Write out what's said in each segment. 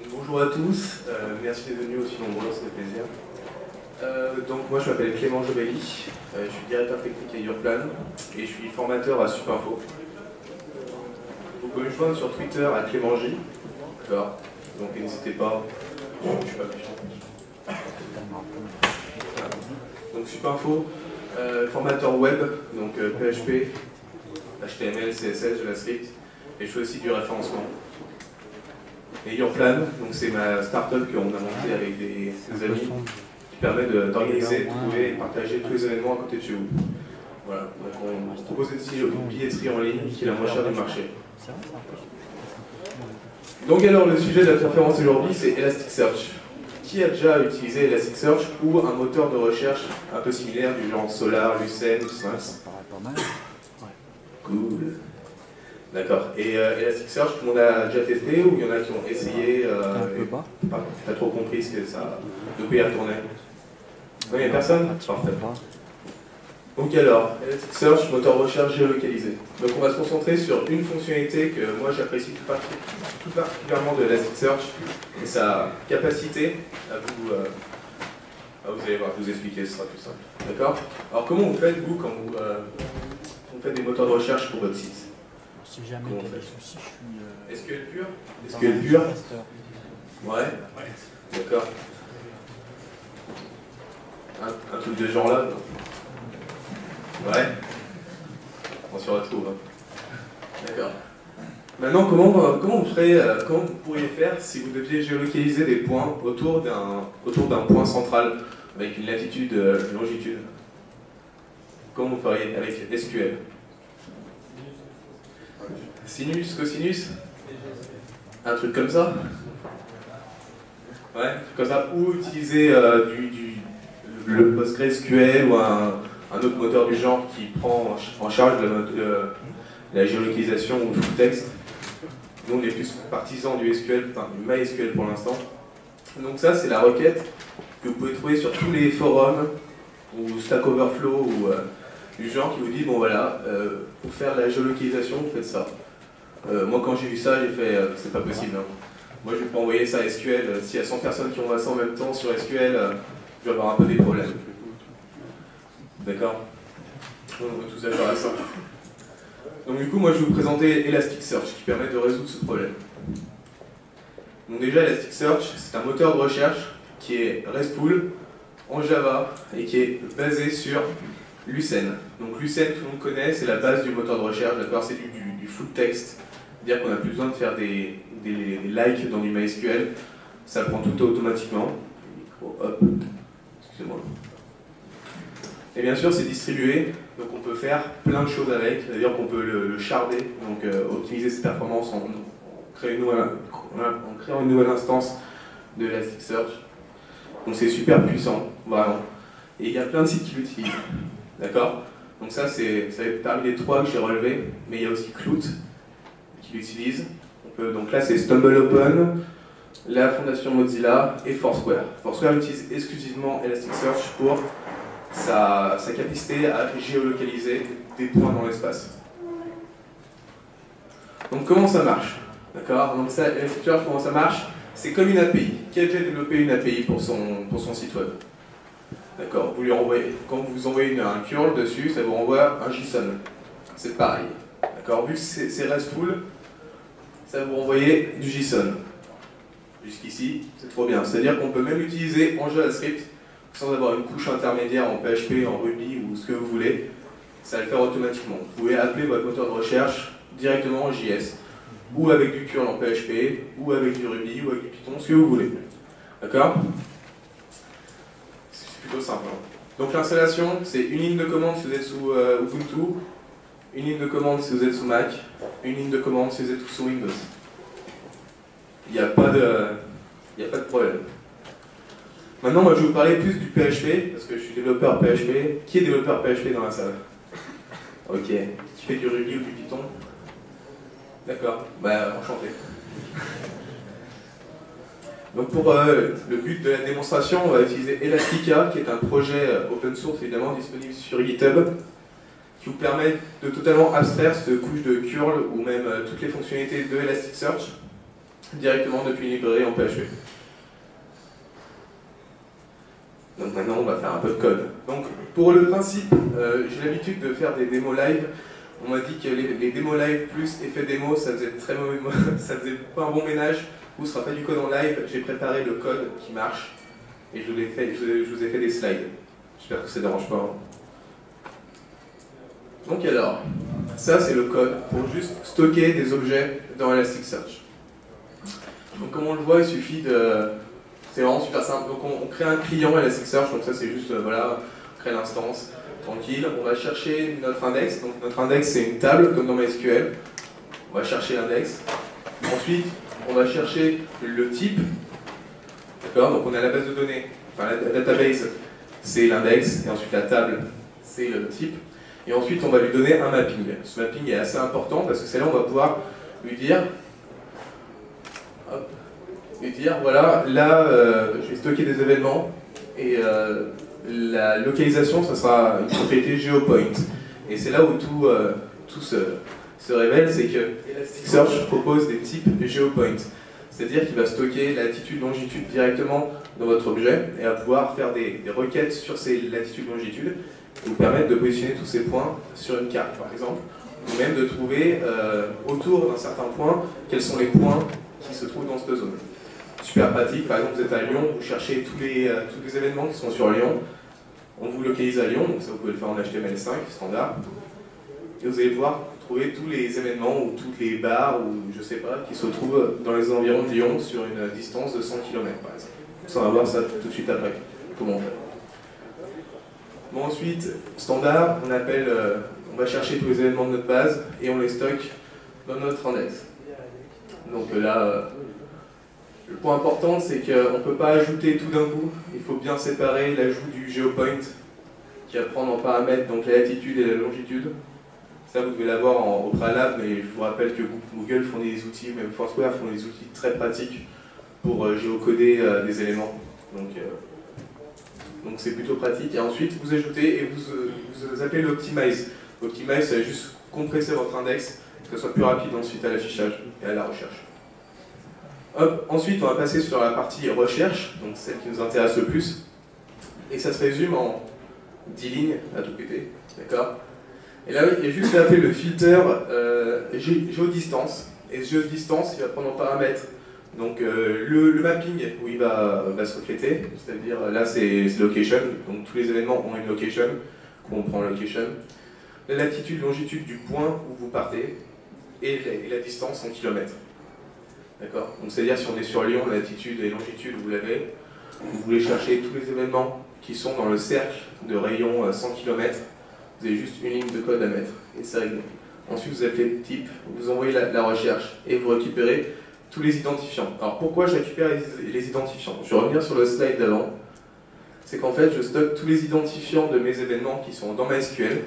Bonjour à tous, merci d'être venus aussi nombreux, ça fait plaisir. Donc moi je m'appelle Clément Jovelli, je suis directeur technique à Urplan et je suis formateur à Supinfo. Vous pouvez me joindre sur Twitter à Clément J, d'accord, donc n'hésitez pas, je suis pas méchant. Donc Supinfo, formateur web, donc PHP, HTML, CSS, JavaScript, et je fais aussi du référencement. Et Urplan, donc c'est ma start-up qu'on a montée avec des amis qui permet d'organiser, de trouver et partager tous les événements à côté de chez vous. Voilà, donc on propose aussi une billetterie en ligne qui est la moins chère du marché. Donc alors le sujet de la conférence aujourd'hui c'est Elasticsearch. Qui a déjà utilisé Elasticsearch ou un moteur de recherche un peu similaire du genre Solar, Lucene, Sphinx? Cool. D'accord. Et Elasticsearch, tout le monde a déjà testé ou il y en a qui ont essayé t'as trop compris ce que ça de quoi il retournait? Non, il n'y a personne? Parfait. Donc alors, Elasticsearch, moteur de recherche géolocalisé. Donc on va se concentrer sur une fonctionnalité que moi j'apprécie tout particulièrement de Elasticsearch et sa capacité à vous allez voir, je vais vous expliquer, ce sera plus simple. D'accord? Alors comment vous faites vous quand vous faites des moteurs de recherche pour votre site? Si jamais tu as des soucis, je suis... SQL pur? SQL pur? Ouais. D'accord. Un truc de ce genre là? Ouais. On se retrouve. D'accord. Maintenant, comment vous pourriez faire si vous deviez géolocaliser des points autour d'un point central avec une latitude, une longitude? Comment vous feriez avec SQL? Sinus, cosinus? Un truc comme ça? Ouais, comme ça. Ou utiliser le PostgreSQL ou un autre moteur du genre qui prend en charge la géolocalisation ou le full texte. Nous, on est plus partisans du SQL, enfin du MySQL pour l'instant. Donc ça, c'est la requête que vous pouvez trouver sur tous les forums ou Stack Overflow ou du genre qui vous dit, bon voilà, pour faire la géolocalisation, vous faites ça. Moi, quand j'ai vu ça, j'ai fait, c'est pas possible. Hein. Moi, je vais pas envoyer ça à SQL. S'il y a 100 personnes qui envoient ça en même temps sur SQL, je vais avoir un peu des problèmes. D'accord? On est tous d'accord à ça. Donc du coup, moi, je vais vous présenter Elasticsearch qui permet de résoudre ce problème. Donc déjà, Elasticsearch, c'est un moteur de recherche qui est RESTful, en Java, et qui est basé sur Lucene. Donc Lucene, tout le monde connaît, c'est la base du moteur de recherche, d'accord? C'est du full text. C'est-à-dire qu'on n'a plus besoin de faire des likes dans du MySQL, ça le prend tout automatiquement. Hop, excusez-moi. Et bien sûr, c'est distribué, donc on peut faire plein de choses avec, c'est-à-dire qu'on peut le sharder, donc optimiser ses performances en créant une nouvelle instance de Elasticsearch. Donc c'est super puissant, vraiment. Et il y a plein de sites qui l'utilisent, d'accord? Donc ça fait parmi les trois que j'ai relevés, mais il y a aussi Clout qui l'utilise. Donc là, c'est StumbleOpen, la Fondation Mozilla et Foursquare. Foursquare utilise exclusivement Elasticsearch pour sa capacité à géolocaliser des points dans l'espace. Donc comment ça marche? D'accord? Donc ça, Elasticsearch, comment ça marche? C'est comme une API. Qui a déjà développé une API pour son site web? D'accord? Vous lui envoyez, quand vous envoyez un curl dessus, ça vous renvoie un JSON. C'est pareil. D'accord? Vu que c'est RESTful, ça va vous renvoyer du JSON. Jusqu'ici, c'est trop bien. C'est-à-dire qu'on peut même l'utiliser en JavaScript sans avoir une couche intermédiaire en PHP, en Ruby ou ce que vous voulez. Ça va le faire automatiquement. Vous pouvez appeler votre moteur de recherche directement en JS, ou avec du curl en PHP, ou avec du Ruby, ou avec du Python, ce que vous voulez. D'accord? C'est plutôt simple. Hein. Donc l'installation, c'est une ligne de commande si vous êtes sous Ubuntu, une ligne de commande si vous êtes sous Mac, une ligne de commande si vous êtes sous Windows. Il n'y a pas de problème. Maintenant, moi, je vais vous parler plus du PHP, parce que je suis développeur PHP. Qui est développeur PHP dans la salle? Ok. Qui fait du Ruby ou du Python? D'accord. Bah, enchanté. Donc pour le but de la démonstration, on va utiliser Elastica, qui est un projet open source, évidemment, disponible sur GitHub, qui vous permet de totalement abstraire cette couche de curl ou même toutes les fonctionnalités de Elasticsearch directement depuis une librairie en PHP. Donc maintenant on va faire un peu de code. Donc pour le principe, j'ai l'habitude de faire des démos live. On m'a dit que les démos live plus effet démo, ça faisait très mauvais, ça faisait pas un bon ménage, ou ce sera pas du code en live. J'ai préparé le code qui marche et je vous ai fait des slides. J'espère que ça ne dérange pas. Hein. Donc alors, ça c'est le code pour juste stocker des objets dans Elasticsearch. Donc comme on le voit, il suffit de... C'est vraiment super simple. Donc on crée un client Elasticsearch, donc ça c'est juste, voilà, on crée l'instance, tranquille. On va chercher notre index. Donc notre index c'est une table, comme dans MySQL. On va chercher l'index. Ensuite, on va chercher le type. D'accord? Donc on a la base de données, enfin la database, c'est l'index, et ensuite la table, c'est le type. Et ensuite, on va lui donner un mapping. Ce mapping est assez important parce que c'est là où on va pouvoir lui dire, voilà, là, je vais stocker des événements et la localisation, ça sera une propriété GeoPoint. Et c'est là où tout se révèle, c'est que Elasticsearch propose des types GeoPoint. C'est-à-dire qu'il va stocker latitude, longitude directement dans votre objet et va pouvoir faire des requêtes sur ces latitudes, longitudes et vous permettre de positionner tous ces points sur une carte, par exemple, ou même de trouver autour d'un certain point quels sont les points qui se trouvent dans cette zone. Super pratique, par exemple vous êtes à Lyon, vous cherchez tous les événements qui sont sur Lyon, on vous localise à Lyon, donc ça vous pouvez le faire en HTML5 standard, et vous allez pouvoir trouver tous les événements ou toutes les bars ou je sais pas qui se trouvent dans les environs de Lyon sur une distance de 100 km par exemple. On va voir ça tout de suite après, comment on fait. Bon, ensuite, standard, on va chercher tous les événements de notre base et on les stocke dans notre index. Donc là, le point important c'est qu'on ne peut pas ajouter tout d'un coup, il faut bien séparer l'ajout du GeoPoint qui va prendre en paramètre donc la latitude et la longitude. Ça, vous devez l'avoir au préalable, mais je vous rappelle que Google fournit des outils, même Foursquare fournit des outils très pratiques pour géocoder des éléments. Donc c'est plutôt pratique. Et ensuite, vous ajoutez et vous appelez l'Optimize. L'Optimize, ça va juste compresser votre index, que ce soit plus rapide ensuite à l'affichage et à la recherche. Hop. Ensuite, on va passer sur la partie recherche, donc celle qui nous intéresse le plus. Et ça se résume en 10 lignes à tout péter. D'accord ? Et là, il y a juste à appeler le filter géodistance. Et ce géodistance, il va prendre en paramètre donc, le mapping où il va se refléter. C'est-à-dire, là, c'est location. Donc, tous les événements ont une location. On prend location. La latitude, longitude du point où vous partez. Et la distance en kilomètres. D'accord? Donc, c'est-à-dire, si on est sur Lyon, la latitude et longitude, vous l'avez. Vous voulez chercher tous les événements qui sont dans le cercle de rayon 100 km. Vous avez juste une ligne de code à mettre, et c'est réglé. Ensuite, vous appelez le type, vous envoyez la recherche, et vous récupérez tous les identifiants. Alors, pourquoi je récupère les identifiants? Je vais revenir sur le slide d'avant. C'est qu'en fait, je stocke tous les identifiants de mes événements qui sont dans MySQL,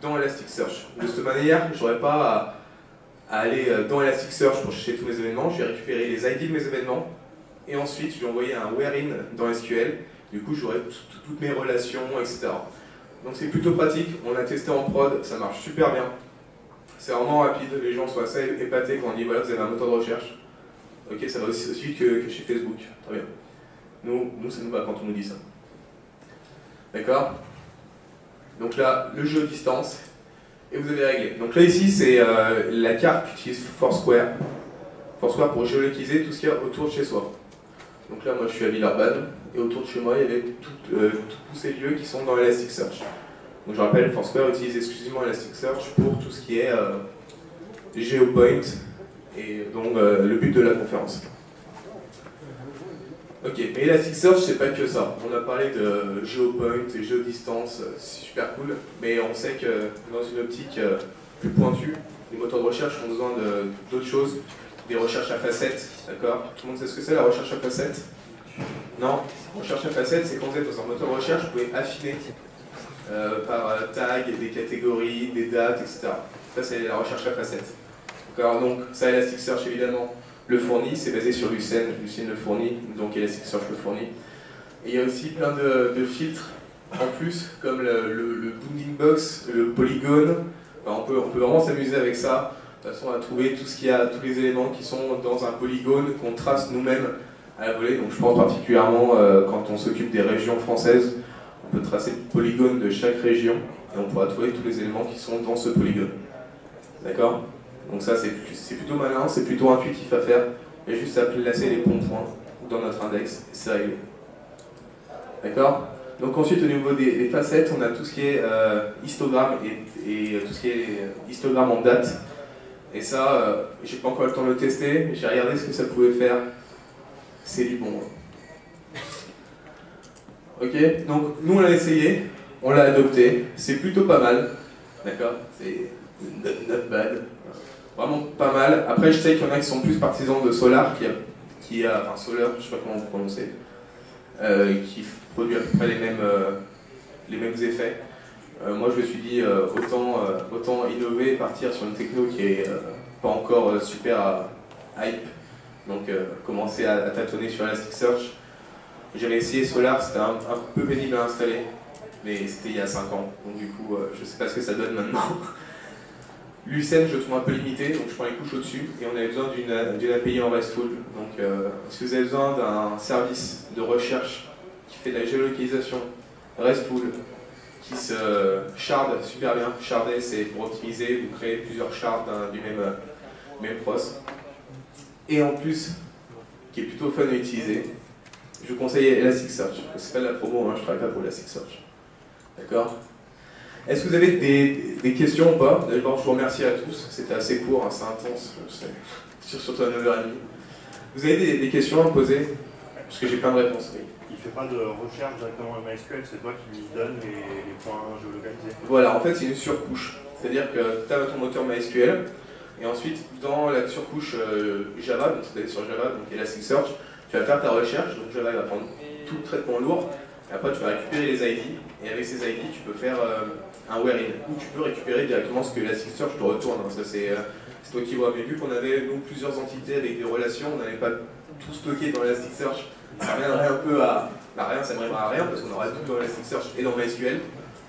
dans Elasticsearch. De cette manière, je n'aurai pas à aller dans Elasticsearch pour chercher tous mes événements. Je vais récupérer les ID de mes événements, et ensuite, je vais envoyer un wherein dans SQL. Du coup, j'aurai toutes mes relations, etc. Donc c'est plutôt pratique, on l'a testé en prod, ça marche super bien. C'est vraiment rapide, les gens sont assez épatés quand on dit voilà, vous avez un moteur de recherche. Ok, ça va aussi vite que chez Facebook, très bien. Nous ça nous va quand on nous dit ça. D'accord? Donc là, le jeu distance, et vous avez réglé. Donc là ici, c'est la carte qu'utilise Foursquare. Foursquare pour géolocaliser tout ce qu'il y a autour de chez soi. Donc là, moi je suis à Villeurbanne, et autour de chez moi, il y avait tous ces lieux qui sont dans Elasticsearch. Donc je rappelle, Foursquare utilise exclusivement Elasticsearch pour tout ce qui est GeoPoint, et donc le but de la conférence. Ok, mais Elasticsearch, c'est pas que ça. On a parlé de GeoPoint et GeoDistance, c'est super cool, mais on sait que dans une optique plus pointue, les moteurs de recherche ont besoin d'autres choses. Des recherches à facettes, d'accord? Tout le monde sait ce que c'est la recherche à facettes? Non? Recherche à facettes, c'est quand vous êtes dans un moteur de recherche, vous pouvez affiner par tag, des catégories, des dates, etc. Ça, c'est la recherche à facettes. D'accord? Donc, ça, Elasticsearch, évidemment, le fournit, c'est basé sur Lucene. Lucene le fournit, donc Elasticsearch le fournit. Et il y a aussi plein de filtres en plus, comme le bounding box, le polygone. Enfin, on peut vraiment s'amuser avec ça. de façon à trouver tout ce qu'il y a, tous les éléments qui sont dans un polygone qu'on trace nous-mêmes à la volée. Donc je pense particulièrement quand on s'occupe des régions françaises, on peut tracer le polygone de chaque région et on pourra trouver tous les éléments qui sont dans ce polygone. D'accord? Donc ça c'est plutôt malin, c'est plutôt intuitif à faire. Il y a juste à placer les bons points dans notre index et c'est réglé. D'accord? Donc ensuite au niveau des facettes, on a tout ce qui est histogramme et tout ce qui est histogramme en date. Et ça, j'ai pas encore eu le temps de le tester, mais j'ai regardé ce que ça pouvait faire. C'est du bon. Ok, donc nous on l'a essayé, on l'a adopté, c'est plutôt pas mal. D'accord? C'est not bad. Vraiment pas mal. Après je sais qu'il y en a qui sont plus partisans de Solar, enfin Solar, je sais pas comment vous prononcez, qui produit à peu près les mêmes effets. Moi je me suis dit autant innover et partir sur une techno qui est pas encore super hype, donc commencer à tâtonner sur Elasticsearch. J'avais essayé Solar, c'était un peu pénible à installer, mais c'était il y a 5 ans, donc du coup je sais pas ce que ça donne maintenant. Lucene je trouve un peu limité, donc je prends les couches au-dessus, et on avait besoin d'une API en RESTful. Donc si vous avez besoin d'un service de recherche qui fait de la géolocalisation RESTful, qui se shard super bien. Sharder, c'est pour optimiser, vous créez plusieurs shards du même pros. Et en plus, qui est plutôt fun à utiliser, je vous conseille Elasticsearch. C'est pas de la promo, hein, je travaille pas pour Elasticsearch. D'accord? Est-ce que vous avez des questions ou pas? D'abord, je vous remercie à tous. C'était assez court, hein, c'est intense, je sais. Surtout à 9h30. Vous avez des questions à me poser? Parce que j'ai plein de réponses. Oui. Il fait pas de recherche directement en MySQL, c'est toi qui lui donnes les points géolocalisés. Voilà, en fait c'est une surcouche. C'est-à-dire que tu as ton moteur MySQL, et ensuite dans la surcouche Java, donc c'est sur Java, donc Elasticsearch, tu vas faire ta recherche, donc Java va prendre tout le traitement lourd, et après tu vas récupérer les ID, et avec ces ID tu peux faire un where-in, ou tu peux récupérer directement ce que Elasticsearch te retourne. Ça c'est toi qui vois, mais vu qu'on avait nous plusieurs entités avec des relations, on n'avait pas tout stocké dans Elasticsearch. Ça reviendrait un peu à rien, ça ne mènerait à rien parce qu'on aura tout dans Elasticsearch et dans MySQL,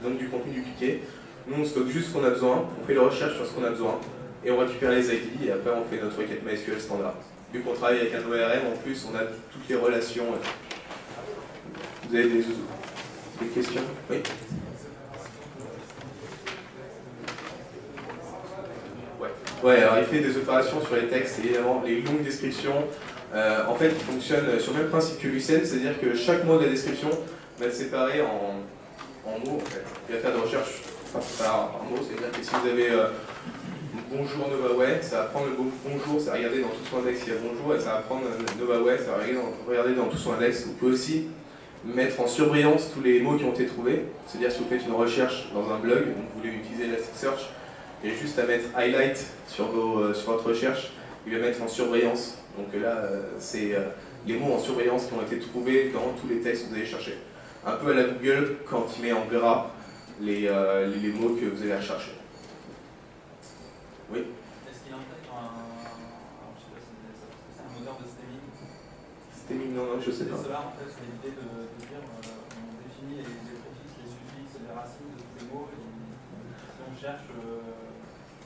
donc du contenu dupliqué. Nous on stocke juste ce qu'on a besoin, on fait les recherches sur ce qu'on a besoin et on récupère les ID et après on fait notre requête MySQL standard. Vu qu'on travaille avec un ORM, en plus on a toutes les relations. Vous avez des questions? Oui? Ouais, alors il fait des opérations sur les textes, évidemment les longues descriptions. En fait, il fonctionne sur le même principe que Lucene, c'est-à-dire que chaque mot de la description va être séparé en mots. En fait. Il va faire des recherches par mots, c'est-à-dire que si vous avez bonjour Novaway, ça va prendre le mot bonjour, ça va regarder dans tout son index s'il y a bonjour, et ça va prendre Novaway, ça va regarder dans tout son index. Vous pouvez aussi mettre en surbrillance tous les mots qui ont été trouvés, c'est-à-dire si vous faites une recherche dans un blog, donc vous voulez utiliser Elasticsearch, il y a juste à mettre highlight sur votre recherche, il va mettre en surbrillance. Donc là, c'est les mots en surveillance qui ont été trouvés dans tous les textes que vous allez chercher. Un peu à la Google quand il met en gras les mots que vous allez rechercher. Oui? Est-ce qu'il intègre je sais pas si c'est un moteur de stemming? Stemming, non, je sais pas. Cela, en fait, c'est l'idée de dire on définit les préfixes, les suffixes, les racines de tous les mots, et si on cherche.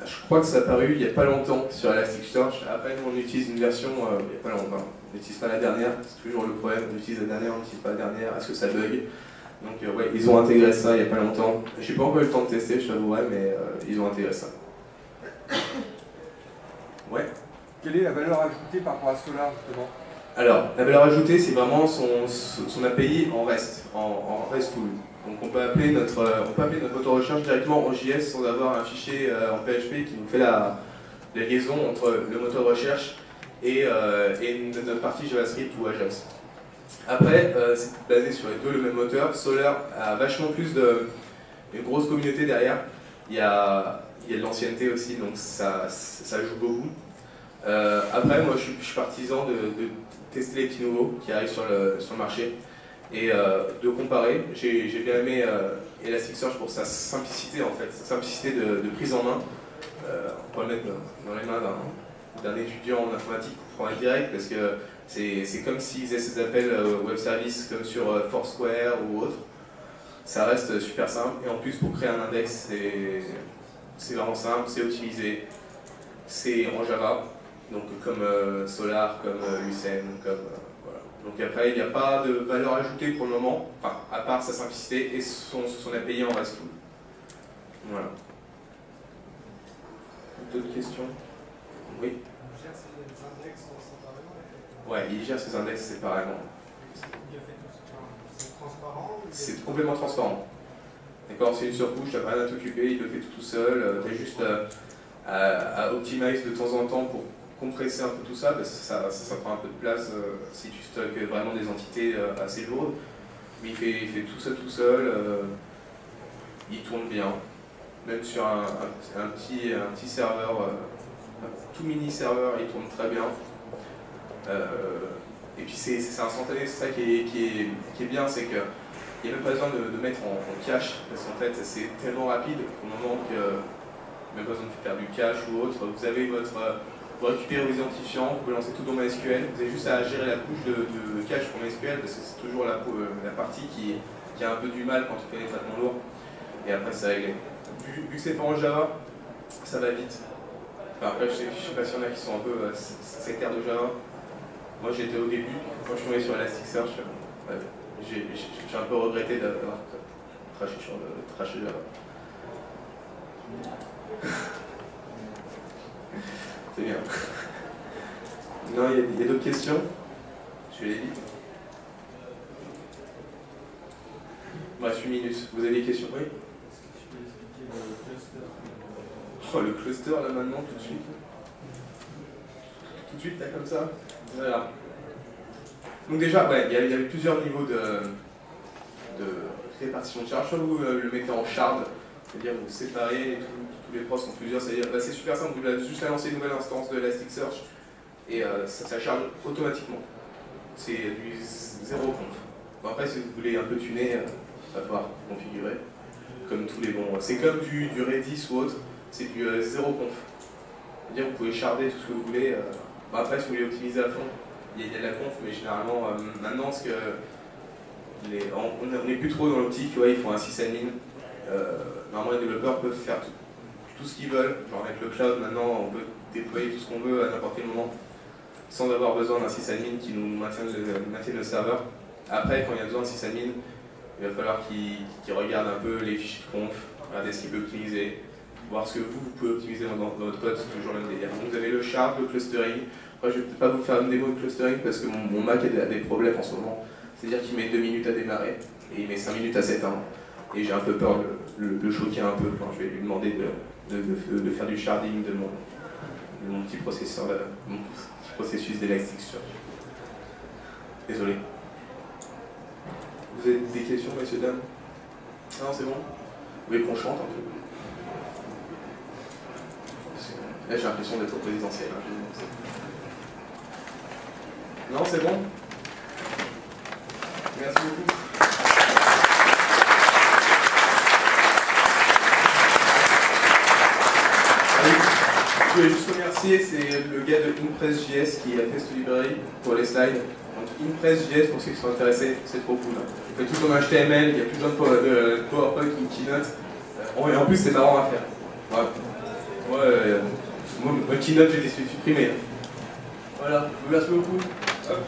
Je crois que ça a apparu il n'y a pas longtemps sur Elasticsearch. Après, nous on utilise une version il n'y a pas longtemps. On n'utilise pas la dernière, c'est toujours le problème. On utilise la dernière, on n'utilise pas la dernière. Est-ce que ça bug? Donc, ouais, ils ont intégré ça il n'y a pas longtemps. J'ai pas encore eu le temps de tester, je t'avouerai, mais ils ont intégré ça. Ouais. Quelle est la valeur ajoutée par rapport à Solar, justement? Alors, la valeur ajoutée, c'est vraiment son API en REST, en RESTful. Donc on peut appeler notre moteur de recherche directement en JS sans avoir un fichier en PHP qui nous fait la liaison entre le moteur de recherche et notre partie JavaScript ou Ajax. Après, c'est basé sur les deux le même moteur. Solar a vachement plus une grosse communauté derrière. Il y a de l'ancienneté aussi, donc ça joue beaucoup. Après, moi je suis partisan de tester les petits nouveaux qui arrivent sur le marché et de comparer. J'ai bien aimé Elasticsearch pour sa simplicité en fait, sa simplicité de prise en main. On peut le mettre dans les mains d'un étudiant en informatique pour prendre direct parce que c'est comme s'il faisait ses appels web service comme sur Foursquare ou autre. Ça reste super simple et en plus pour créer un index c'est vraiment simple, c'est optimisé. c'est en Java, donc comme Solar, comme Lucene, comme voilà. Donc après, il n'y a pas de valeur ajoutée pour le moment, enfin, à part sa simplicité et son API en RESTful. Voilà. D'autres questions? Oui. Il gère ses index séparément? Ouais, il gère ses index séparément. C'est transparent? C'est complètement transparent. D'accord, c'est une surcouche, tu n'as rien à t'occuper, il le fait tout seul, tu as juste à optimiser de temps en temps pour compresser un peu tout ça, parce que ça prend un peu de place si tu stockes vraiment des entités assez lourdes. Mais il fait tout ça tout seul, il tourne bien, même sur un petit serveur, un tout mini serveur, il tourne très bien. Et puis c'est instantané, c'est ça qui est bien, c'est que il n'y a même pas besoin de mettre en cache, parce qu'en fait c'est tellement rapide au moment que même pas besoin de faire du cache ou autre. Vous avez vous récupérez vos identifiants, vous pouvez lancer tout dans MySQL, vous avez juste à gérer la couche de cache pour MySQL, parce que c'est toujours la partie qui a un peu du mal quand on fait des traitements lourds, et après c'est réglé. Vu que c'est pas en Java, ça va vite. Enfin, après je sais pas s'il y en a qui sont un peu sectaires de Java. Moi j'étais au début, quand je suis tombé sur Elasticsearch, j'ai un peu regretté d'avoir traché Java. C'est bien. Non, il y a d'autres questions? Je vais les lire. Il me reste 8 minutes. Vous avez des questions? Oui? Est-ce que tu peux expliquer le cluster? Oh, le cluster là maintenant, tout de suite. Tout de suite, là comme ça. Voilà. Donc déjà, ouais, il y avait plusieurs niveaux de répartition de charge. Soit vous le mettez en shard, c'est-à-dire vous séparez, tous les profs sont plusieurs, c'est-à-dire c'est super simple, vous avez juste à lancer une nouvelle instance de Elasticsearch et ça charge automatiquement. C'est du zéro conf. Bon, après, si vous voulez un peu tuner, il va falloir configurer, comme tous les bons. C'est comme du Redis ou autre, c'est du zéro conf. C'est-à-dire vous pouvez sharder tout ce que vous voulez. Bon, après, si vous voulez optimiser à fond, il y a de la conf, mais généralement, maintenant, on n'est plus trop dans l'optique, ouais, ils font un sysadmin. Normalement, les développeurs peuvent faire tout ce qu'ils veulent. Genre avec le cloud, maintenant, on peut déployer tout ce qu'on veut à n'importe quel moment, sans avoir besoin d'un sysadmin qui nous maintienne le serveur. Après, quand il y a besoin d'un sysadmin, il va falloir qu'il regarde un peu les fichiers de conf, regarder ce qu'il peut optimiser, voir ce que vous pouvez optimiser dans votre code, c'est toujours le même délire. Donc vous avez le shard, le clustering. Après, je ne vais peut-être pas vous faire une démo de clustering parce que mon Mac a des problèmes en ce moment. C'est-à-dire qu'il met 2 minutes à démarrer et il met 5 minutes à s'éteindre. Et j'ai un peu peur de le choquer un peu quand je vais lui demander de faire du sharding de mon petit processeur, mon petit processus d'Elasticsearch. Désolé. Vous avez des questions, messieurs, dames? Non, c'est bon? Vous voulez qu'on chante un peu? Là, j'ai l'impression d'être au présidentiel. Hein, non, c'est bon? Merci beaucoup. Je voulais juste remercier, c'est le gars de Impress.js qui a fait cette librairie pour les slides. Donc Impress.js, pour ceux qui sont intéressés, c'est trop cool. On fait tout en HTML, il y a plus besoin de PowerPoint qu'une keynote. Et en plus, c'est marrant à faire. Ouais. Moi, Keynote, j'ai décidé de supprimer. Voilà, merci beaucoup. Hop.